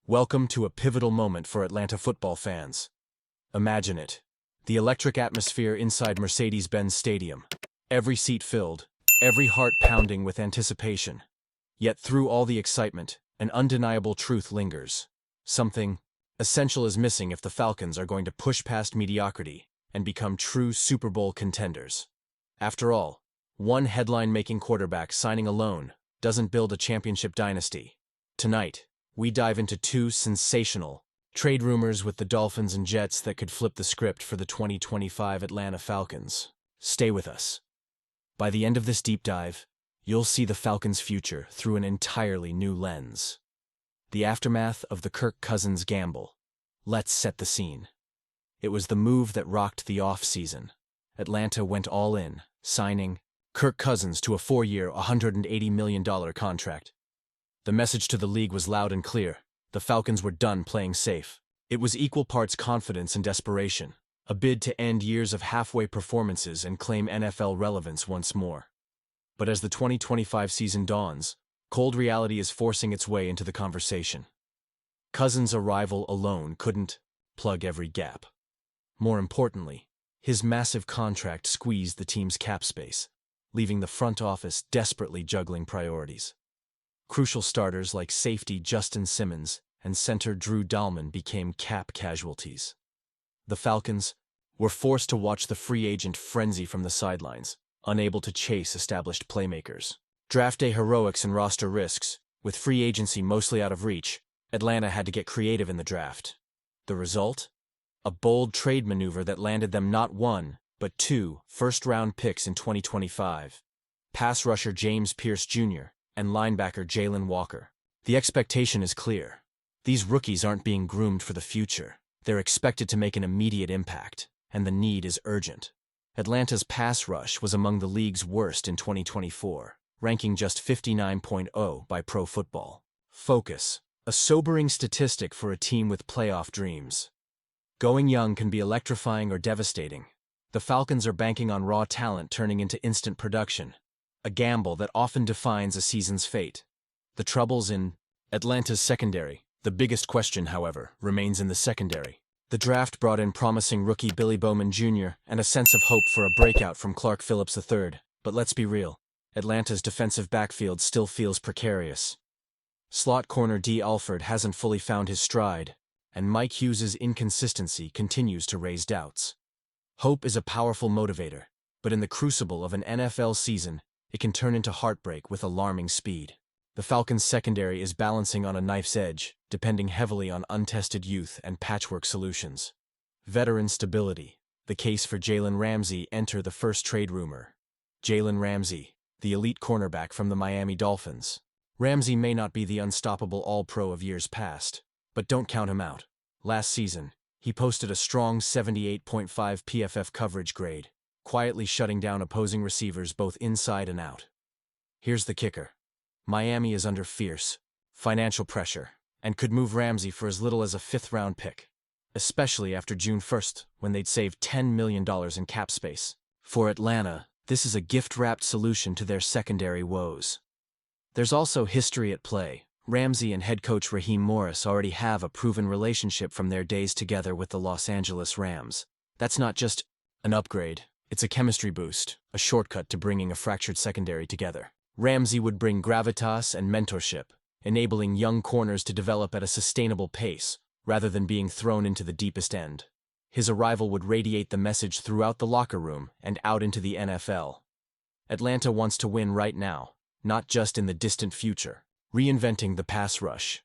Welcome to a pivotal moment for Atlanta football fans. Imagine it. The electric atmosphere inside Mercedes-Benz Stadium. Every seat filled, every heart pounding with anticipation. Yet through all the excitement, an undeniable truth lingers. Something essential is missing if the Falcons are going to push past mediocrity and become true Super Bowl contenders. After all, one headline-making quarterback signing alone doesn't build a championship dynasty. Tonight, we dive into two sensational trade rumors with the Dolphins and Jets that could flip the script for the 2025 Atlanta Falcons. Stay with us. By the end of this deep dive, you'll see the Falcons' future through an entirely new lens. The aftermath of the Kirk Cousins gamble. Let's set the scene. It was the move that rocked the offseason. Atlanta went all in, signing Kirk Cousins to a 4-year, $180 million contract. The message to the league was loud and clear. The Falcons were done playing safe. It was equal parts confidence and desperation, a bid to end years of halfway performances and claim NFL relevance once more. But as the 2025 season dawns, cold reality is forcing its way into the conversation. Cousins' arrival alone couldn't plug every gap. More importantly, his massive contract squeezed the team's cap space, leaving the front office desperately juggling priorities. Crucial starters like safety Justin Simmons and center Drew Dalman became cap casualties. The Falcons were forced to watch the free agent frenzy from the sidelines, unable to chase established playmakers. Draft day heroics and roster risks, with free agency mostly out of reach, Atlanta had to get creative in the draft. The result? A bold trade maneuver that landed them not one, but two first-round picks in 2025. Pass rusher James Pierce Jr. and linebacker Jaylen Walker. The expectation is clear. These rookies aren't being groomed for the future. They're expected to make an immediate impact, and the need is urgent. Atlanta's pass rush was among the league's worst in 2024, ranking just 59.0 by Pro Football Focus, a sobering statistic for a team with playoff dreams. Going young can be electrifying or devastating. The Falcons are banking on raw talent turning into instant production, a gamble that often defines a season's fate. The troubles in Atlanta's secondary. The biggest question, however, remains in the secondary. The draft brought in promising rookie Billy Bowman Jr. and a sense of hope for a breakout from Clark Phillips III. But let's be real, Atlanta's defensive backfield still feels precarious. Slot corner D. Alford hasn't fully found his stride, and Mike Hughes's inconsistency continues to raise doubts. Hope is a powerful motivator, but in the crucible of an NFL season, it can turn into heartbreak with alarming speed. The Falcons' secondary is balancing on a knife's edge, depending heavily on untested youth and patchwork solutions. Veteran stability. The case for Jaylen Ramsay enter the first trade rumor. Jaylen Ramsay, the elite cornerback from the Miami Dolphins. Ramsay may not be the unstoppable All-Pro of years past, but don't count him out. Last season, he posted a strong 78.5 PFF coverage grade, quietly shutting down opposing receivers both inside and out. Here's the kicker. Miami is under fierce financial pressure and could move Ramsay for as little as a 5th-round pick, especially after June 1st, when they'd save $10 million in cap space. For Atlanta, this is a gift-wrapped solution to their secondary woes. There's also history at play. Ramsay and head coach Raheem Morris already have a proven relationship from their days together with the Los Angeles Rams. That's not just an upgrade, it's a chemistry boost, a shortcut to bringing a fractured secondary together. Ramsay would bring gravitas and mentorship, enabling young corners to develop at a sustainable pace, rather than being thrown into the deepest end. His arrival would radiate the message throughout the locker room and out into the NFL. Atlanta wants to win right now, not just in the distant future. Reinventing the pass rush.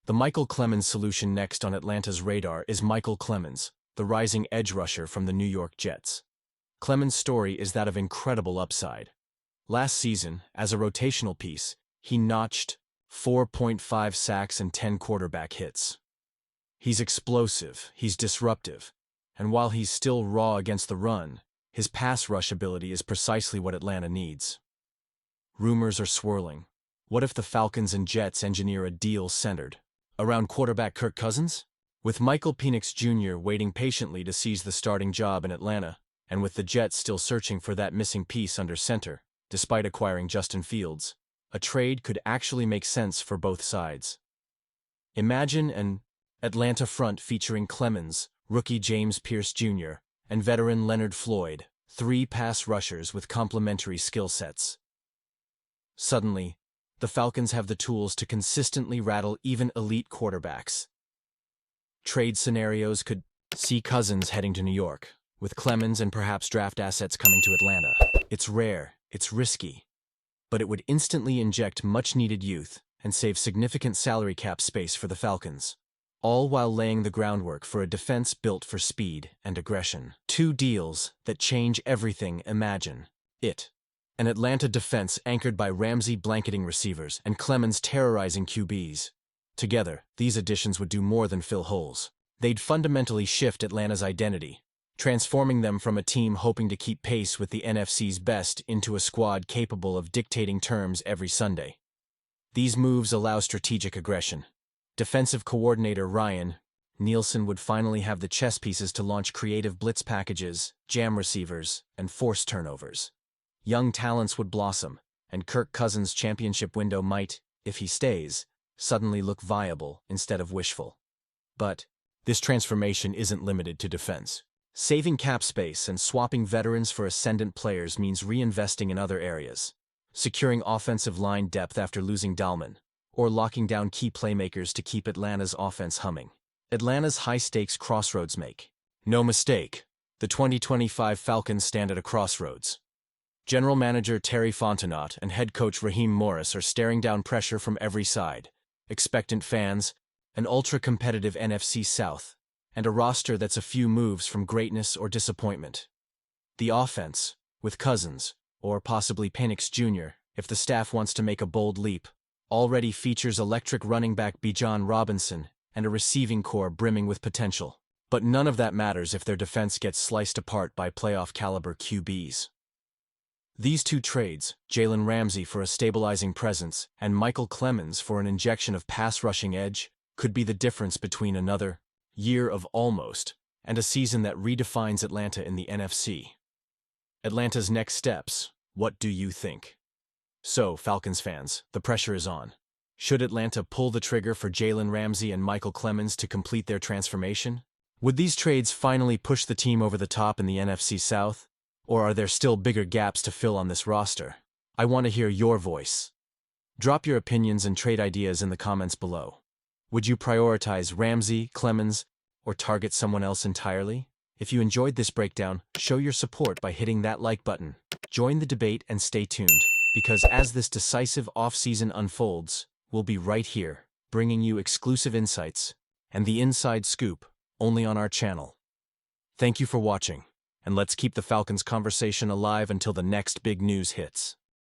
The Michael Clemons solution next on Atlanta's radar is Michael Clemons, the rising edge rusher from the New York Jets. Clemons' story is that of incredible upside. Last season, as a rotational piece, he notched 4.5 sacks and 10 quarterback hits. He's explosive, he's disruptive, and while he's still raw against the run, his pass rush ability is precisely what Atlanta needs. Rumors are swirling. What if the Falcons and Jets engineer a deal centered around quarterback Kirk Cousins? With Michael Penix Jr. waiting patiently to seize the starting job in Atlanta, and with the Jets still searching for that missing piece under center, despite acquiring Justin Fields, a trade could actually make sense for both sides. Imagine an Atlanta front featuring Clemons, rookie James Pierce Jr., and veteran Leonard Floyd, three pass rushers with complementary skill sets. Suddenly, the Falcons have the tools to consistently rattle even elite quarterbacks. Trade scenarios could see Cousins heading to New York, with Clemons and perhaps draft assets coming to Atlanta. It's rare, it's risky, but it would instantly inject much-needed youth and save significant salary cap space for the Falcons, all while laying the groundwork for a defense built for speed and aggression. Two deals that change everything. Imagine it. An Atlanta defense anchored by Ramsay blanketing receivers and Clemons terrorizing QBs. Together, these additions would do more than fill holes. They'd fundamentally shift Atlanta's identity, transforming them from a team hoping to keep pace with the NFC's best into a squad capable of dictating terms every Sunday. These moves allow strategic aggression. Defensive coordinator Ryan Nielsen would finally have the chess pieces to launch creative blitz packages, jam receivers, and force turnovers. Young talents would blossom, and Kirk Cousins' championship window might, if he stays, suddenly look viable instead of wishful. But this transformation isn't limited to defense. Saving cap space and swapping veterans for ascendant players means reinvesting in other areas, securing offensive line depth after losing Dalman, or locking down key playmakers to keep Atlanta's offense humming. Atlanta's high-stakes crossroads make no mistake, the 2025 Falcons stand at a crossroads. General Manager Terry Fontenot and head coach Raheem Morris are staring down pressure from every side, expectant fans, an ultra-competitive NFC South, and a roster that's a few moves from greatness or disappointment. The offense, with Cousins, or possibly Penix Jr., if the staff wants to make a bold leap, already features electric running back Bijan Robinson and a receiving core brimming with potential. But none of that matters if their defense gets sliced apart by playoff-caliber QBs. These two trades, Jaylen Ramsay for a stabilizing presence and Michael Clemons for an injection of pass-rushing edge, could be the difference between another year of almost and a season that redefines Atlanta in the NFC. Atlanta's next steps, what do you think? So, Falcons fans, the pressure is on. Should Atlanta pull the trigger for Jaylen Ramsay and Michael Clemons to complete their transformation? Would these trades finally push the team over the top in the NFC South? Or are there still bigger gaps to fill on this roster? I want to hear your voice. Drop your opinions and trade ideas in the comments below. Would you prioritize Ramsay, Clemons, or target someone else entirely? If you enjoyed this breakdown, show your support by hitting that like button. Join the debate and stay tuned, because as this decisive offseason unfolds, we'll be right here, bringing you exclusive insights and the inside scoop only on our channel. Thank you for watching, and let's keep the Falcons conversation alive until the next big news hits.